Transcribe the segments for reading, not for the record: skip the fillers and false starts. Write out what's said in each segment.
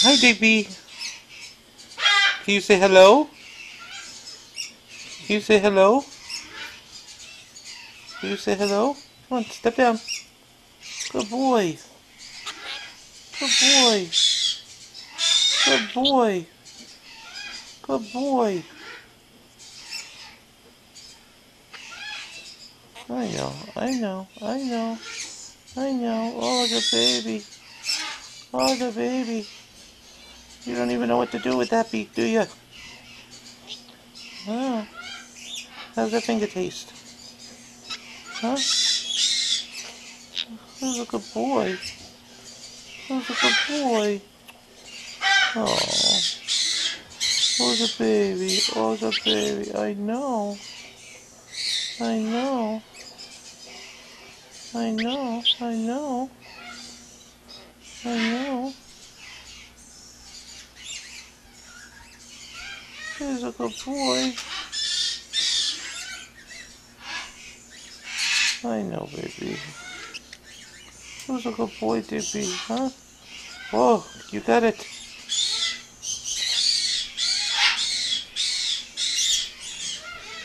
Hi, Digby. Can you say hello? Can you say hello? Can you say hello? Come on, step down. Good boy. Good boy. Good boy. Good boy. I know, I know, I know, I know. Oh, the baby. Oh, the baby. You don't even know what to do with that beak, do you? Oh. How's that finger taste? Huh? Who's a good boy? Who's a good boy? Oh. Oh, the baby. Oh, the baby. I know. I know. I know. I know. I know. He's a good boy. I know, baby. Who's a good boy, Dippy? Huh? Oh, you got it.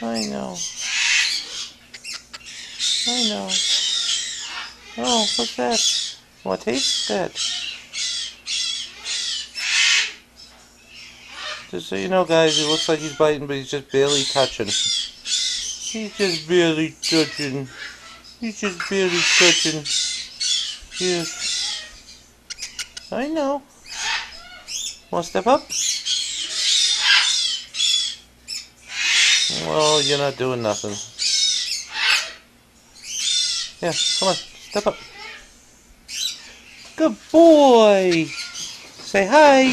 I know. I know. Oh, what's that? Want to taste that? Just so you know, guys, it looks like he's biting, but he's just barely touching. He's just barely touching. He's just barely touching. Yes. I know. Want to step up? Well, you're not doing nothing. Yeah, come on. Step up. Good boy. Say hi.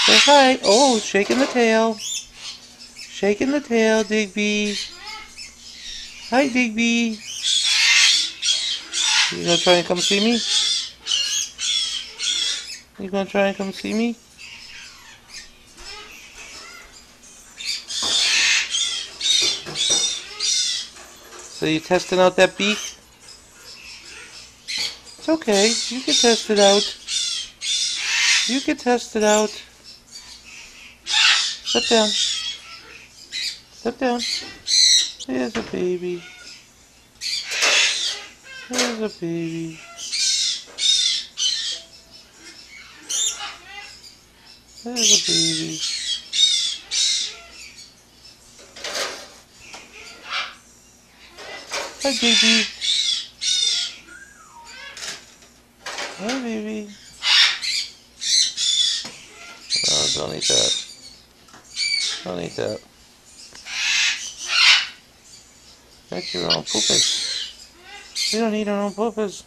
Say hi. Oh, shaking the tail. Shaking the tail, Digby. Hi, Digby. You gonna try and come see me? You gonna try and come see me? So you testing out that beak? It's okay. You can test it out. You can test it out. Sit down. Sit down. There's a baby. There's a baby. There's a baby. Hi, baby. Hi, baby. Oh, don't eat that. Don't eat that. That's your own poopers. We don't eat our own poopers.